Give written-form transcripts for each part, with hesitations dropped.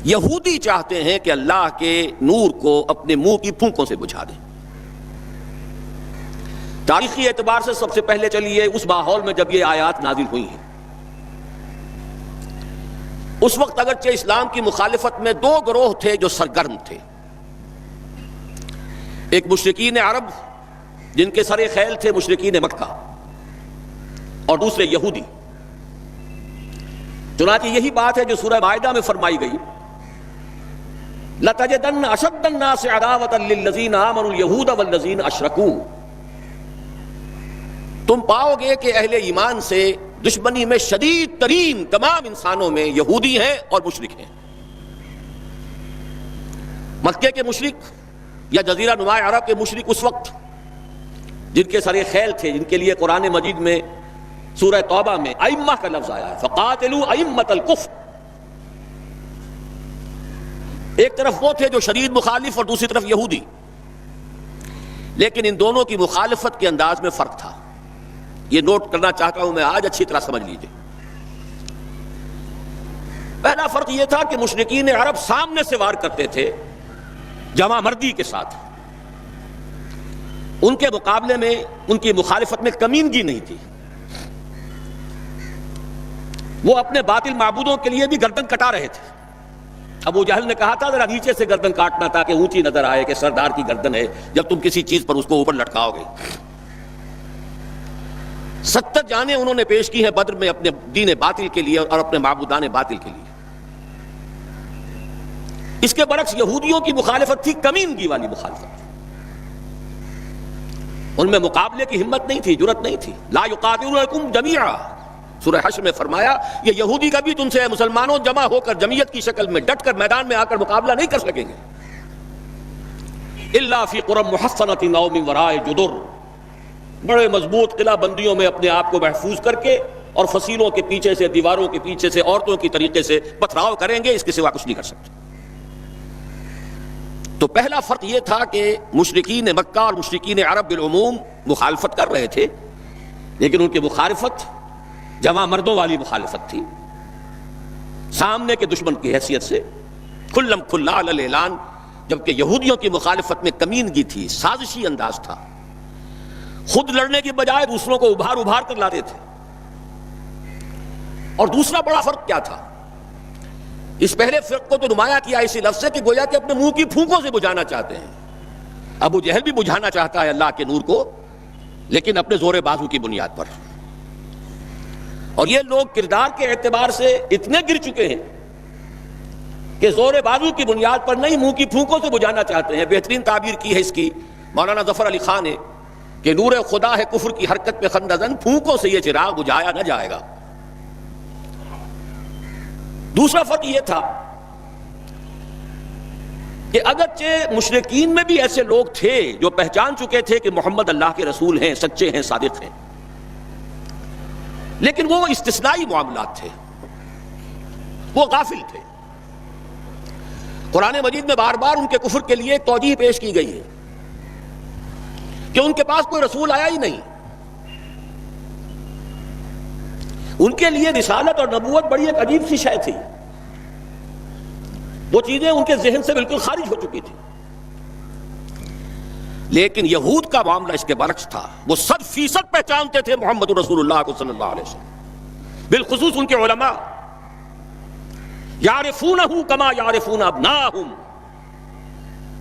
یہودی چاہتے ہیں کہ اللہ کے نور کو اپنے منہ کی پھونکوں سے بجھا دیں۔ تاریخی اعتبار سے سب سے پہلے چلیے اس ماحول میں جب یہ آیات نازل ہوئی ہیں، اس وقت اگرچہ اسلام کی مخالفت میں دو گروہ تھے جو سرگرم تھے، ایک مشرکین عرب جن کے سر خیل تھے مشرکین مکہ، اور دوسرے یہودی۔ چنانچہ یہی بات ہے جو سورہ مائدہ میں فرمائی گئی، لَتَجِدَنَّ أَشَدَّ النَّاسِ عَدَاوَةً لِلَّذِينَ آمَنُوا الْيَهُودَ وَالَّذِينَ أَشْرَكُوا، تم پاؤ گے کہ اہل ایمان سے دشمنی میں شدید ترین تمام انسانوں میں یہودی ہیں اور مشرک ہیں۔ مکے کے مشرک یا جزیرہ نما عرب کے مشرک اس وقت جن کے سر خیل تھے، جن کے لیے قرآن مجید میں سورہ توبہ میں ائمہ کا لفظ آیا ہے، فَقَاتِلُوا أَئِمَّةَ الْكُفْرِ، ایک طرف وہ تھے جو شدید مخالف اور دوسری طرف یہودی، لیکن ان دونوں کی مخالفت کے انداز میں فرق تھا۔ یہ نوٹ کرنا چاہتا ہوں میں آج، اچھی طرح سمجھ لیجئے۔ پہلا فرق یہ تھا کہ مشرکین عرب سامنے سے وار کرتے تھے جمع مردی کے ساتھ، ان کے مقابلے میں ان کی مخالفت میں کمینگی نہیں تھی۔ وہ اپنے باطل معبودوں کے لیے بھی گردن کٹا رہے تھے۔ ابو جہل نے کہا تھا ذرا نیچے سے گردن کاٹنا تاکہ اونچی نظر آئے کہ سردار کی گردن ہے، جب تم کسی چیز پر اس کو اوپر لٹکاؤ گے۔ 70 جانیں انہوں نے پیش کی ہیں بدر میں اپنے دین باطل کے لیے اور اپنے معبودان باطل کے لیے۔ اس کے برعکس یہودیوں کی مخالفت تھی کمینگی والی مخالفت، ان میں مقابلے کی ہمت نہیں تھی، جرأت نہیں تھی۔ لا یقاتلونکم جمیعا، سورہ حشر میں فرمایا یہ یہودی کا بھی تم سے مسلمانوں جمع ہو کر جمعیت کی شکل میں ڈٹ کر میدان میں آ کر مقابلہ نہیں کر سکیں گے، الا فی قری محصنۃ او من وراء جدر، بڑے مضبوط قلعہ بندیوں میں اپنے آپ کو محفوظ کر کے اور فصیلوں کے پیچھے سے، دیواروں کے پیچھے سے، عورتوں کی طریقے سے پتھراؤ کریں گے، اس کے سوا کچھ نہیں کر سکتے۔ تو پہلا فرق یہ تھا کہ مشرکین مکہ اور مشرکین عرب بالعموم مخالفت کر رہے تھے، لیکن ان کی مخالفت جمع مردوں والی مخالفت تھی، سامنے کے دشمن کی حیثیت سے کھلم کھلا علی الاعلان، جبکہ یہودیوں کی مخالفت میں کمینگی تھی، سازشی انداز تھا، خود لڑنے کی بجائے دوسروں کو ابھار ابھار کر لاتے تھے۔ اور دوسرا بڑا فرق کیا تھا، اس پہلے فرق کو تو نمایاں کیا اسی لفظ سے کہ گویا کہ اپنے منہ کی پھونکوں سے بجھانا چاہتے ہیں۔ ابو جہل بھی بجھانا چاہتا ہے اللہ کے نور کو، لیکن اپنے زور بازو کی بنیاد پر۔ اور یہ لوگ کردار کے اعتبار سے اتنے گر چکے ہیں کہ زور بازو کی بنیاد پر نہیں، منہ کی پھونکوں سے بجھانا چاہتے ہیں۔ بہترین تعبیر کی ہے اس کی مولانا ظفر علی خان نے کہ نور خدا ہے کفر کی حرکت پہ خندہ زن، پھونکوں سے یہ چراغ بجھایا نہ جائے گا۔ دوسرا فرق یہ تھا کہ اگرچہ مشرکین میں بھی ایسے لوگ تھے جو پہچان چکے تھے کہ محمد اللہ کے رسول ہیں، سچے ہیں، صادق ہیں، لیکن وہ استثنائی معاملات تھے، وہ غافل تھے۔ قرآن مجید میں بار بار ان کے کفر کے لیے ایک توجیہ پیش کی گئی ہے کہ ان کے پاس کوئی رسول آیا ہی نہیں، ان کے لیے رسالت اور نبوت بڑی ایک عجیب سی شے تھی، وہ چیزیں ان کے ذہن سے بالکل خارج ہو چکی تھی۔ لیکن یہود کا معاملہ اس کے برعکس تھا، وہ 100% پہچانتے تھے محمد رسول اللہ کو صلی اللہ علیہ وسلم، بالخصوص ان کے علماء، یعرفونہ کما یعرفون ابناہم،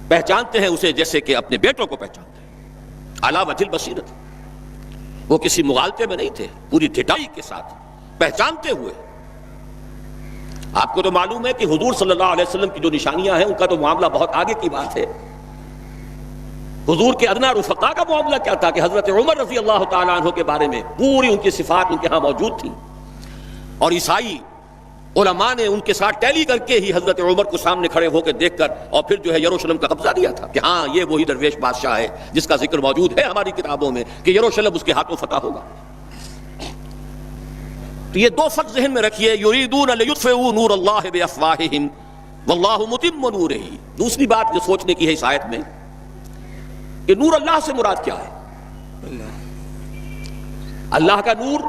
پہچانتے ہیں اسے جیسے کہ اپنے بیٹوں کو پہچانتے ہیں، علی وجہ البصیرۃ، وہ کسی مغالطے میں نہیں تھے، پوری ڈٹائی کے ساتھ پہچانتے ہوئے۔ آپ کو تو معلوم ہے کہ حضور صلی اللہ علیہ وسلم کی جو نشانیاں ہیں ان کا تو معاملہ بہت آگے کی بات ہے۔ حضور کے ادنا رفقا کا معاملہ کیا تھا کہ حضرت عمر رضی اللہ تعالیٰ عنہ کے بارے میں پوری ان کی صفات ان کے ہاں موجود تھی، اور عیسائی علماء نے ان کے ساتھ ٹیلی کر کے ہی حضرت عمر کو سامنے کھڑے ہو کے دیکھ کر اور پھر جو ہے یروشلم کا قبضہ دیا تھا کہ ہاں یہ وہی درویش بادشاہ ہے جس کا ذکر موجود ہے ہماری کتابوں میں کہ یروشلم اس کے ہاتھوں فتح ہوگا۔ تو یہ دو فرق ذہن میں رکھیے، یریدون لیطفئوا نور اللہ بافواہہم واللہ متم نورہ۔ دوسری بات جو سوچنے کی ہے اس آیت میں کہ نور اللہ سے مراد کیا ہے؟ اللہ کا نور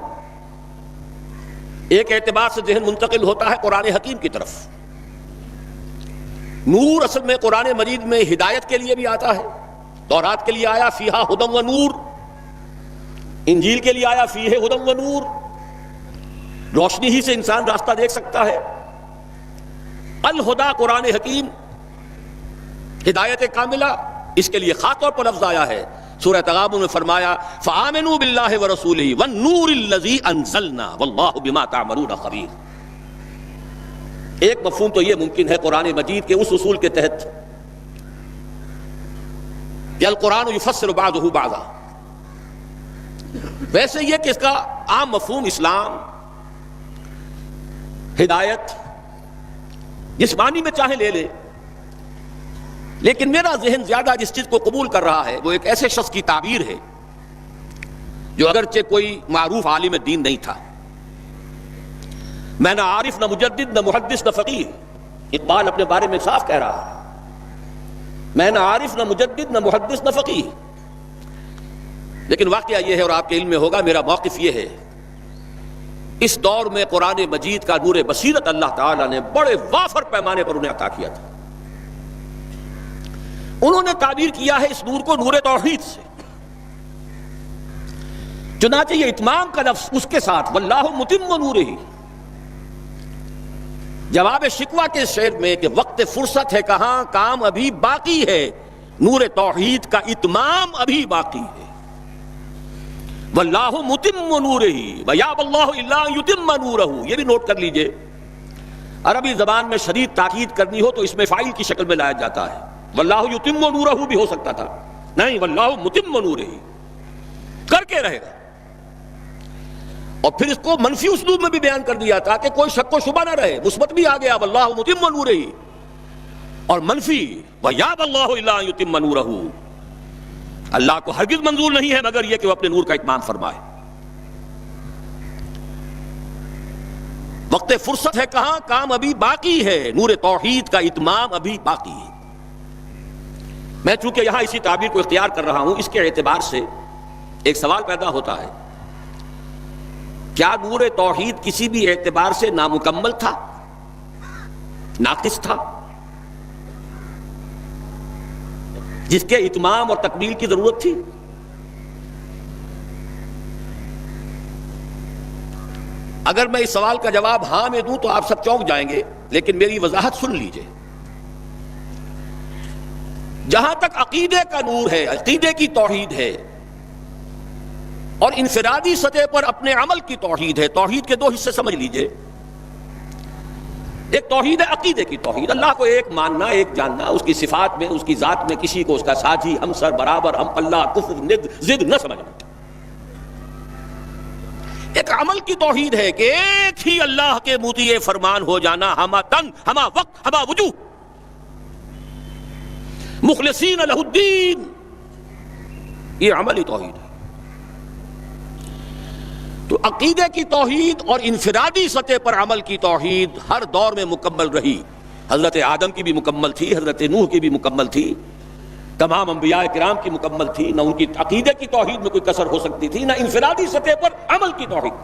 ایک اعتبار سے ذہن منتقل ہوتا ہے قرآن حکیم کی طرف، نور اصل میں قرآن مجید میں ہدایت کے لیے بھی آتا ہے. تورات کے لیے آیا فیہا ہدی و نور، انجیل کے لیے آیا فیہ ہدی و نور، روشنی ہی سے انسان راستہ دیکھ سکتا ہے. الہدا قرآن حکیم، ہدایت کاملہ، اس کے لیے خاص طور پر لفظ آیا ہے. سورہ تغابن میں فرمایا فآمنوا باللہ ورسولہ والنور الذی انزلنا واللہ بما تعملون خبیر. ایک مفہوم تو یہ ممکن ہے قرآن مجید کے اس اصول کے تحت کہ القرآن یفسر بعضہ بعضا، ویسے یہ کہ اس کا عام مفہوم اسلام، ہدایت، جس معنی میں چاہے لے لے، لیکن میرا ذہن زیادہ جس چیز کو قبول کر رہا ہے وہ ایک ایسے شخص کی تعبیر ہے جو اگرچہ کوئی معروف عالم دین نہیں تھا. میں نہ عارف، نہ مجدد، نہ محدث، نہ فقیہ. اقبال اپنے بارے میں صاف کہہ رہا ہے، میں نہ عارف، نہ مجدد، نہ محدث، نہ فقیہ. لیکن واقعہ یہ ہے، اور آپ کے علم میں ہوگا، میرا موقف یہ ہے، اس دور میں قرآن مجید کا نور بصیرت اللہ تعالیٰ نے بڑے وافر پیمانے پر انہیں عطا کیا تھا. انہوں نے تعبیر کیا ہے اس نور کو نور توحید سے. چنانچہ یہ اتمام کا لفظ اس کے ساتھ واللہ متم نورہ، جواب شکوہ کے شعر میں کہ وقت فرصت ہے کہاں، کام ابھی باقی ہے، نور توحید کا اتمام ابھی باقی ہے. واللہ متم نورہ ویابی اللہ الا ان یتم نورہ. یہ بھی نوٹ کر لیجئے، عربی زبان میں شدید تاکید کرنی ہو تو اس میں فاعل کی شکل میں لایا جاتا ہے. واللہ یتم نورہ بھی ہو سکتا تھا، نہیں، واللہ متم نورہ کر کے رہے گا. اور پھر اس کو منفی اسلوب میں بھی بیان کر دیا تھا کہ کوئی شک و شبہ نہ رہے، مثبت بھی آ گیا واللہ متم نورہ، اور منفی ویابی اللہ الا ان یتم نورہ. اللہ کو ہرگز منظور نہیں ہے مگر یہ کہ وہ اپنے نور کا اتمام فرمائے. وقت فرصت ہے کہاں، کام ابھی باقی ہے، نور توحید کا اتمام ابھی باقی ہے. میں چونکہ یہاں اسی تعبیر کو اختیار کر رہا ہوں، اس کے اعتبار سے ایک سوال پیدا ہوتا ہے، کیا نور توحید کسی بھی اعتبار سے نامکمل تھا، ناقص تھا، جس کے اتمام اور تکمیل کی ضرورت تھی؟ اگر میں اس سوال کا جواب ہاں میں دوں تو آپ سب چونک جائیں گے، لیکن میری وضاحت سن لیجئے. جہاں تک عقیدے کا نور ہے، عقیدے کی توحید ہے، اور انفرادی سطح پر اپنے عمل کی توحید ہے. توحید کے دو حصے سمجھ لیجئے. ایک توحید ہے عقیدے کی توحید، اللہ کو ایک ماننا، ایک جاننا، اس کی صفات میں، اس کی ذات میں کسی کو اس کا ساجی، ہمسر، برابر، ہم اللہ، کفر، ند، ضد نہ سمجھنا. ایک عمل کی توحید ہے کہ ایک ہی اللہ کے مطیع فرمان ہو جانا، ہما تن، ہما وقت، ہما وجوہ، مخلصین لہ الدین. یہ عملی توحید ہے. تو عقیدے کی توحید اور انفرادی سطح پر عمل کی توحید ہر دور میں مکمل رہی. حضرت آدم کی بھی مکمل تھی، حضرت نوح کی بھی مکمل تھی، تمام انبیاء کرام کی مکمل تھی. نہ ان کی عقیدے کی توحید میں کوئی کسر ہو سکتی تھی، نہ انفرادی سطح پر عمل کی توحید.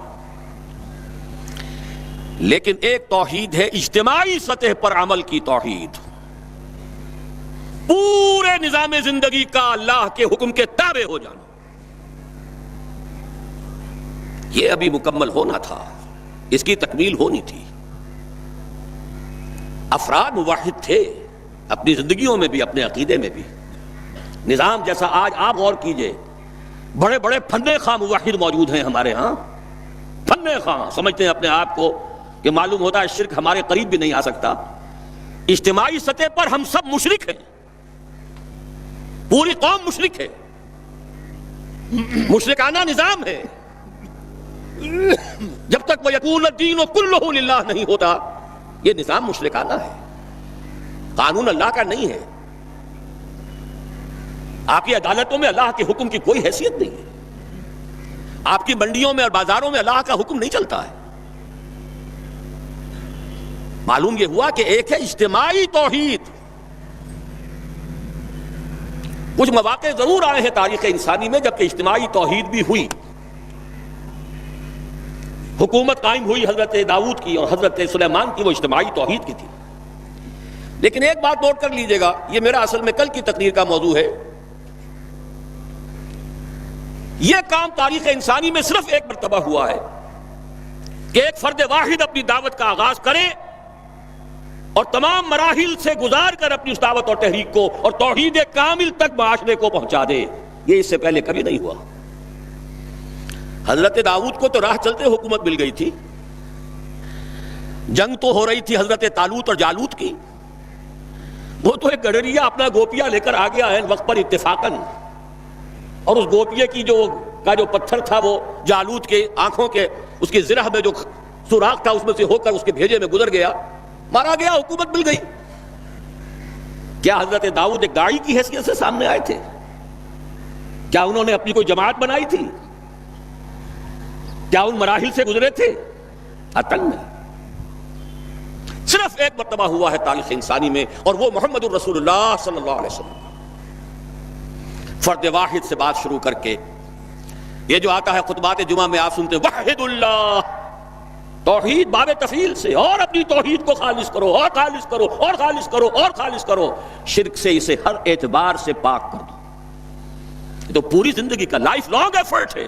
لیکن ایک توحید ہے اجتماعی سطح پر عمل کی توحید، پورے نظام زندگی کا اللہ کے حکم کے تابع ہو جانا. یہ ابھی مکمل ہونا تھا، اس کی تکمیل ہونی تھی. افراد موحد تھے اپنی زندگیوں میں بھی، اپنے عقیدے میں بھی. نظام جیسا آج آپ غور کیجئے، بڑے بڑے فن خواہ موحد موجود ہیں ہمارے ہاں. فن خواہ سمجھتے ہیں اپنے آپ کو کہ معلوم ہوتا ہے شرک ہمارے قریب بھی نہیں آ سکتا. اجتماعی سطح پر ہم سب مشرک ہیں، پوری قوم مشرک ہے، مشرکانہ نظام ہے. جب تک وَيَكُونَ الدِّينُ كُلُّهُ لِلَّهِ نہیں ہوتا یہ نظام مشرکانہ ہے، قانون اللہ کا نہیں ہے. آپ کی عدالتوں میں اللہ کے حکم کی کوئی حیثیت نہیں ہے. آپ کی منڈیوں میں اور بازاروں میں اللہ کا حکم نہیں چلتا ہے. معلوم یہ ہوا کہ ایک ہے اجتماعی توحید. کچھ مواقع ضرور آئے ہیں تاریخ انسانی میں جبکہ اجتماعی توحید بھی ہوئی. حکومت قائم ہوئی حضرت داؤد کی اور حضرت سلیمان کی، وہ اجتماعی توحید کی تھی. لیکن ایک بات نوٹ کر لیجئے گا، یہ میرا اصل میں کل کی تقریر کا موضوع ہے، یہ کام تاریخ انسانی میں صرف ایک مرتبہ ہوا ہے کہ ایک فرد واحد اپنی دعوت کا آغاز کرے اور تمام مراحل سے گزار کر اپنی اس دعوت اور تحریک کو اور توحید کامل تک معاشرے کو پہنچا دے. یہ اس سے پہلے کبھی نہیں ہوا. حضرت داؤد کو تو راہ چلتے حکومت مل گئی تھی، جنگ تو ہو رہی تھی حضرت طالوت اور جالوت کی، وہ تو ایک گڈریا اپنا گوپیا لے کر آ گیا ہے وقت پر اتفاقاً، اور اس گوپیے کی جو پتھر تھا وہ جالوت کے آنکھوں کے اس کی زرہ میں جو سوراخ تھا اس میں سے ہو کر اس کے بھیجے میں گزر گیا، مارا گیا، حکومت مل گئی. کیا حضرت داؤد ایک داعی کی حیثیت سے سامنے آئے تھے؟ کیا انہوں نے اپنی کوئی جماعت بنائی تھی؟ کیا ان مراحل سے گزرے تھے؟ قطعاً نہیں. صرف ایک مرتبہ ہوا ہے تاریخ انسانی میں، اور وہ محمد الرسول اللہ صلی اللہ علیہ وسلم. فرد واحد سے بات شروع کر کے یہ جو آتا ہے خطبات جمعہ میں آپ سنتے وحد اللہ، توحید باب تفعیل سے، اور اپنی توحید کو خالص کرو اور خالص کرو اور خالص کرو اور خالص کرو، شرک سے اسے ہر اعتبار سے پاک کر دو. یہ تو پوری زندگی کا لائف لانگ ایفرٹ ہے.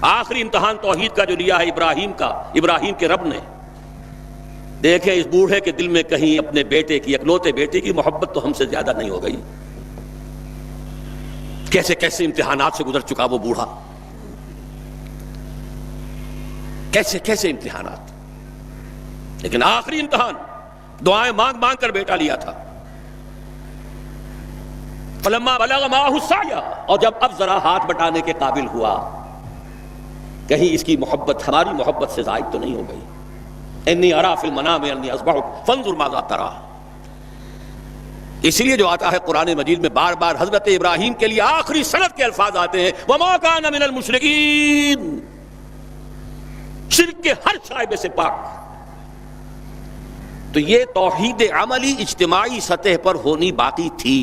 آخری امتحان توحید کا جو لیا ہے ابراہیم کے رب نے، دیکھیں اس بوڑھے کے دل میں کہیں اپنے بیٹے کی، اکلوتے بیٹے کی محبت تو ہم سے زیادہ نہیں ہو گئی. کیسے کیسے امتحانات سے گزر چکا وہ بوڑھا، کیسے کیسے امتحانات، لیکن آخری امتحان دعائیں مانگ مانگ کر بیٹا لیا تھا. فلما بلغ معه السعی، اور جب اب ذرا ہاتھ بٹانے کے قابل ہوا، کہیں اس کی محبت ہماری محبت سے زائد تو نہیں ہو گئی. انی ارا فی المنام انی اذبحک فانظر ماذا تری. اس لیے جو آتا ہے قرآن مجید میں بار بار حضرت ابراہیم کے لیے آخری سند کے الفاظ آتے ہیں وما کان من المشرکین، شرک کے ہر شائبے سے پاک. تو یہ توحید عملی اجتماعی سطح پر ہونی باقی تھی.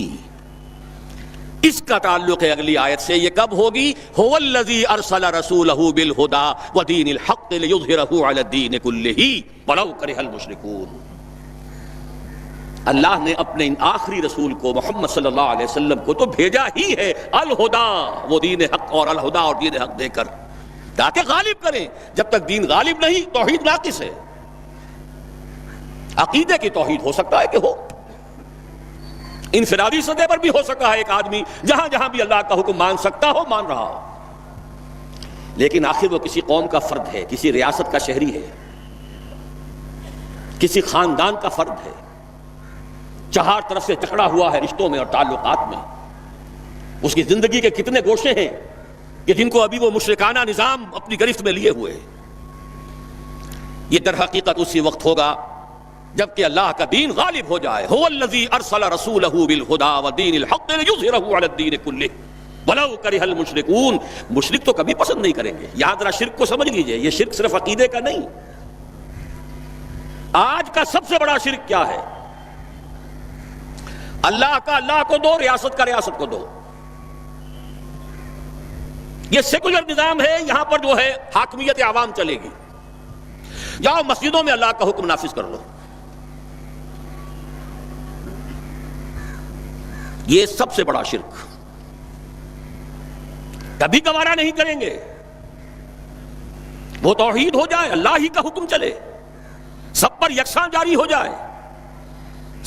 اس کا تعلق ہے اگلی آیت سے. یہ کب ہوگی؟ هو الذی ارسل رسولہ بالہدی ودین الحق لیظہرہ علی الدین کلہ ولو کرہ المشرکون. اللہ نے اپنے ان آخری رسول کو محمد صلی اللہ علیہ وسلم کو تو بھیجا ہی ہے الہدا، وہ دین حق اور الہدا اور دین حق دے کر، تاکہ غالب کریں. جب تک دین غالب نہیں توحید ناقص ہے. عقیدے کی توحید ہو سکتا ہے کہ ہو، انفرادی سطح پر بھی ہو سکتا ہے ایک آدمی جہاں جہاں بھی اللہ کا حکم مان سکتا ہو مان رہا ہو، لیکن آخر وہ کسی قوم کا فرد ہے، کسی ریاست کا شہری ہے، کسی خاندان کا فرد ہے، چہار طرف سے جکڑا ہوا ہے رشتوں میں اور تعلقات میں. اس کی زندگی کے کتنے گوشے ہیں کہ جن کو ابھی وہ مشرکانہ نظام اپنی گرفت میں لیے ہوئے. یہ در حقیقت اسی وقت ہوگا جبکہ اللہ کا دین غالب ہو جائے. هو الذی ارسل رسولہ بالہدی ودین الحق لیظہرہ علی الدین کلہ ولو کرہ المشرکون. مشرک تو کبھی پسند نہیں کریں گے. یہاں ذرا شرک کو سمجھ لیجئے، یہ شرک صرف عقیدے کا نہیں. آج کا سب سے بڑا شرک کیا ہے؟ اللہ کا اللہ کو دو، ریاست کا ریاست کو دو. یہ سیکولر نظام ہے، یہاں پر جو ہے حاکمیت عوام چلے گی. جاؤ مسجدوں میں اللہ کا حکم نافذ کر لو. یہ سب سے بڑا شرک، کبھی گوارا نہیں کریں گے. وہ توحید ہو جائے، اللہ ہی کا حکم چلے، سب پر یکساں جاری ہو جائے،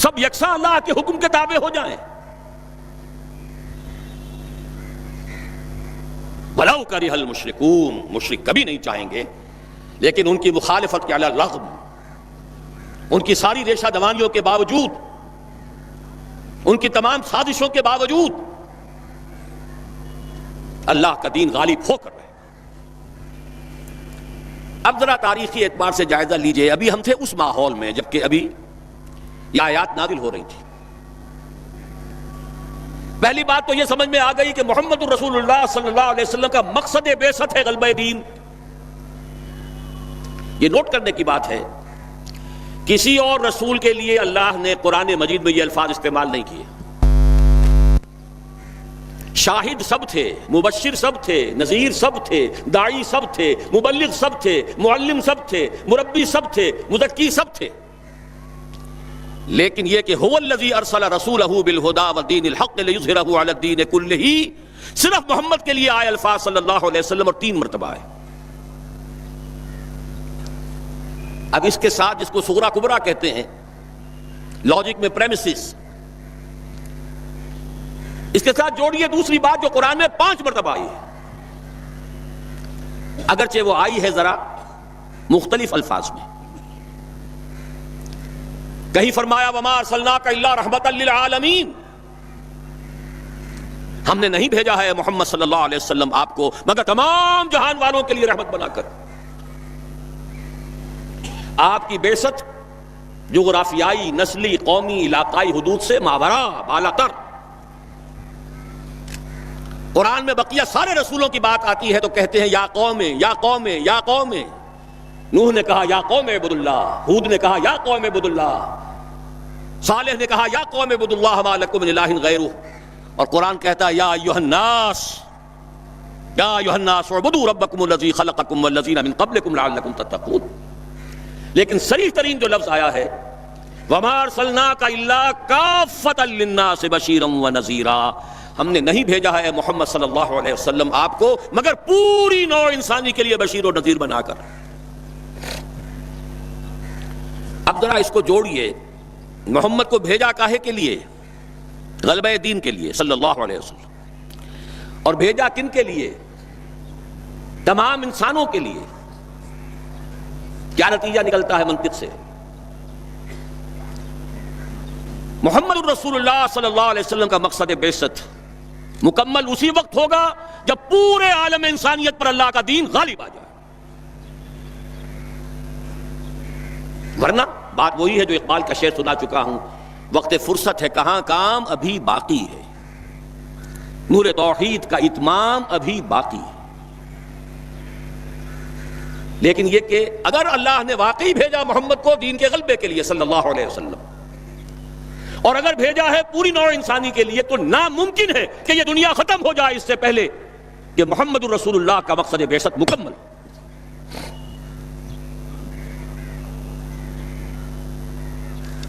سب یکساں اللہ کے حکم کے تابع ہو جائیں. وَلَوْ كَرِهَ الْمُشْرِكُونَ، مشرک کبھی نہیں چاہیں گے، لیکن ان کی مخالفت کے علی الرغم، ان کی ساری ریشہ دوانیوں کے باوجود، ان کی تمام سازشوں کے باوجود اللہ کا دین غالب ہو کر رہے. اب ذرا تاریخی اعتبار سے جائزہ لیجئے. ابھی ہم تھے اس ماحول میں جبکہ ابھی یہ آیات نازل ہو رہی تھی. پہلی بات تو یہ سمجھ میں آ گئی کہ محمد الرسول اللہ صلی اللہ علیہ وسلم کا مقصد بعثت ہے غلبہ دین. یہ نوٹ کرنے کی بات ہے، کسی اور رسول کے لیے اللہ نے قرآن مجید میں یہ الفاظ استعمال نہیں کیے. شاہد سب تھے، مبشر سب تھے، نذیر سب تھے، داعی سب تھے، مبلغ سب تھے، معلم سب تھے، مربی سب تھے، مزکی سب تھے. لیکن یہ کہ هو الذی ارسل رسولہ بالہدی ودین الحق لیظہرہ علی الدین کلہ، صرف محمد کے لیے آئے الفاظ صلی اللہ علیہ وسلم اور 3 مرتبہ ہے۔ اب اس کے ساتھ جس کو صغرا کبرا کہتے ہیں لاجک میں پریمیسز، اس کے ساتھ جوڑیے دوسری بات جو قرآن میں 5 مرتبہ آئی ہے، اگرچہ وہ آئی ہے ذرا مختلف الفاظ میں۔ کہیں فرمایا وما ارسلناک الا رحمۃ للعالمین، ہم نے نہیں بھیجا ہے محمد صلی اللہ علیہ وسلم آپ کو مگر تمام جہان والوں کے لیے رحمت بنا کر۔ آپ کی بعثت جغرافیائی، نسلی، قومی، علاقائی حدود سے ماورا، بالا تر۔ قرآن میں بقیہ سارے رسولوں کی بات آتی ہے تو کہتے ہیں یا قوم یا قوم یا قوم۔ نوح نے کہا یا قوم اعبدوا اللہ، ہود نے کہا یا قوم اعبدوا اللہ، صالح نے کہا یا قوم اعبدوا اللہ ما لکم من الہ غیرہ، اور قرآن کہتا ہے یا ایھا الناس یا ایھا الناس اعبدوا ربکم الذی خلقکم والذین من قبلکم لعلکم تتقون۔ لیکن صریح ترین جو لفظ آیا ہے وما ارسلناک الا کافۃ للناس بشیرا ونذیرا، ہم نے نہیں بھیجا ہے محمد صلی اللہ علیہ وسلم آپ کو مگر پوری نوع انسانی کے لیے بشیر و نذیر بنا کر۔ اب ذرا اس کو جوڑیے، محمد کو بھیجا کاہے کے لیے؟ غلبہ دین کے لیے صلی اللہ علیہ وسلم، اور بھیجا کن کے لیے؟ تمام انسانوں کے لیے۔ کیا نتیجہ نکلتا ہے منطق سے؟ محمد الرسول اللہ صلی اللہ علیہ وسلم کا مقصد بعثت مکمل اسی وقت ہوگا جب پورے عالم انسانیت پر اللہ کا دین غالب آ جائے، ورنہ بات وہی ہے جو اقبال کا شعر سنا چکا ہوں، وقت فرصت ہے کہاں کام ابھی باقی ہے، نور توحید کا اتمام ابھی باقی ہے۔ لیکن یہ کہ اگر اللہ نے واقعی بھیجا محمد کو دین کے غلبے کے لیے صلی اللہ علیہ وسلم، اور اگر بھیجا ہے پوری نوع انسانی کے لیے، تو ناممکن ہے کہ یہ دنیا ختم ہو جائے اس سے پہلے کہ محمد الرسول اللہ کا مقصد بعثت مکمل۔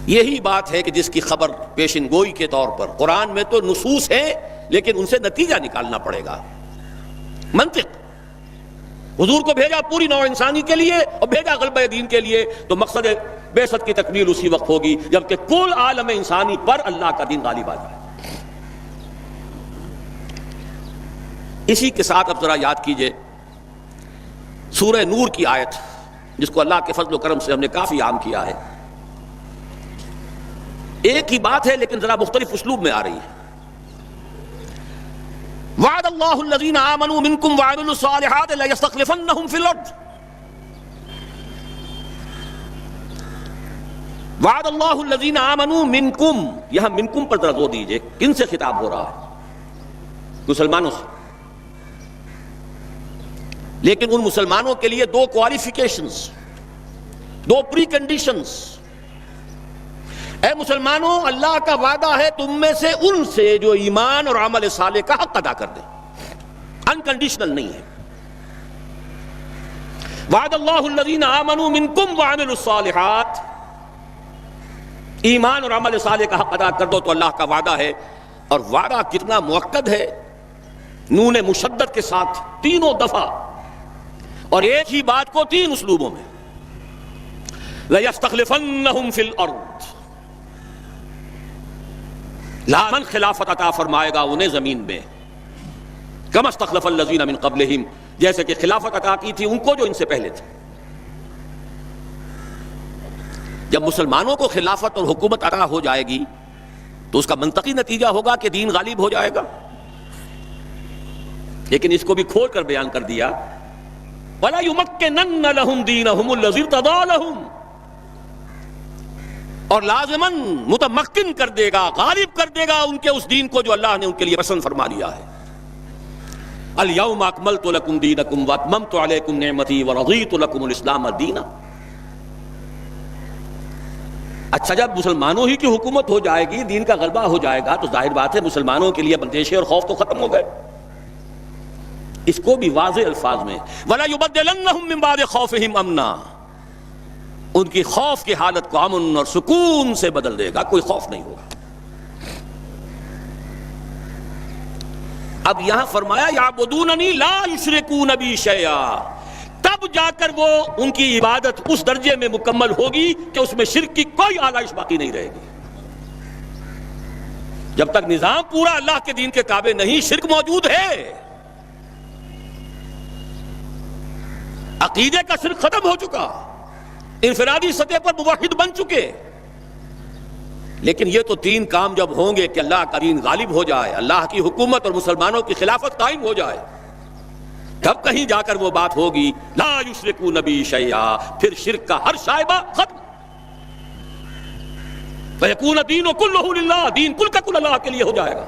یہی بات ہے کہ جس کی خبر پیشن گوئی کے طور پر قرآن میں تو نصوص ہیں لیکن ان سے نتیجہ نکالنا پڑے گا، منطق۔ حضور کو بھیجا پوری نوع انسانی کے لیے اور بھیجا غلبہ دین کے لیے، تو مقصد بعثت کی تکمیل اسی وقت ہوگی جبکہ کل عالم انسانی پر اللہ کا دین غالب آ جائے۔ اسی کے ساتھ اب ذرا یاد کیجئے سورہ نور کی آیت، جس کو اللہ کے فضل و کرم سے ہم نے کافی عام کیا ہے۔ ایک ہی بات ہے لیکن ذرا مختلف اسلوب میں آ رہی ہے۔ وعد اللہ الذین آمنوا منکم وعملوا الصالحات لیستخلفنہم فی الارض۔ وعد اللہ الذین آمنوا منکم، یہاں منکم پر ذرا زور دیجئے، کن سے خطاب ہو رہا ہے؟ مسلمانوں سے۔ لیکن ان مسلمانوں کے لیے 2 کوالیفیکیشنز، 2 پری کنڈیشنز۔ اے مسلمانوں، اللہ کا وعدہ ہے تم میں سے ان سے جو ایمان اور عمل صالح کا حق ادا کر دیں، انکنڈیشنل نہیں ہے۔ وعد اللہ الذین آمنوا منکم وعملوا الصالحات، ایمان اور عمل صالح کا حق ادا کر دو تو اللہ کا وعدہ ہے، اور وعدہ کتنا مؤکد ہے، نون مشدد کے ساتھ 3 دفعہ، اور ایک ہی بات کو 3 اسلوبوں میں۔ لَيَسْتَخْلِفَنَّهُمْ فِي الْأَرْضِ، لامن خلافت عطا فرمائے گا انہیں زمین میں، کما استخلف الذین من قبلہم، جیسے کہ خلافت عطا کی تھی ان کو جو ان سے پہلے تھے۔ جب مسلمانوں کو خلافت اور حکومت عطا ہو جائے گی تو اس کا منطقی نتیجہ ہوگا کہ دین غالب ہو جائے گا، لیکن اس کو بھی کھول کر بیان کر دیا وَلَا يُمَكِّنَنَّ لَهُمْ دِينَهُمُ الَّذِي ارْتَضَىٰ لَهُمْ، اور لازماً متمکن کر دے گا، غالب کر دے گا ان کے اس دین کو جو اللہ نے ان کے لیے پسند فرما لیا ہے۔ الْيَوْمَ أَكْمَلْتُ لَكُمْ دِينَكُمْ وَأَتْمَمْتُ عَلَيْكُمْ نِعْمَتِي وَرَضِيتُ لَكُمُ الْإِسْلَامَ دِينًا۔ اچھا، جب مسلمانوں ہی کی حکومت ہو جائے گی، دین کا غلبہ ہو جائے گا، تو ظاہر بات ہے مسلمانوں کے لیے اندیشے اور خوف تو ختم ہو گئے۔ اس کو بھی واضح الفاظ میں وَلَا يُبَدِّلَنَّهُم مِّن بَعْدِ خَوْفِهِمْ أَمْنًا، ان کی خوف کی حالت کو امن اور سکون سے بدل دے گا، کوئی خوف نہیں ہوگا۔ اب یہاں فرمایا یعبدوننی لا یشرکون بی شیئا، تب جا کر وہ ان کی عبادت اس درجے میں مکمل ہوگی کہ اس میں شرک کی کوئی آلائش باقی نہیں رہے گی۔ جب تک نظام پورا اللہ کے دین کے تابع نہیں، شرک موجود ہے، عقیدے کا شرک ختم ہو چکا، انفرادی سطح پر موحد بن چکے، لیکن یہ تو تین کام جب ہوں گے کہ اللہ کا دین غالب ہو جائے، اللہ کی حکومت اور مسلمانوں کی خلافت قائم ہو جائے، تب کہیں جا کر وہ بات ہوگی لا یشرکون بی شیئا، پھر شرک کا ہر شائبہ ختم، فیکون الدین کلہ للہ، دین کل کا کل اللہ کے لیے ہو جائے گا۔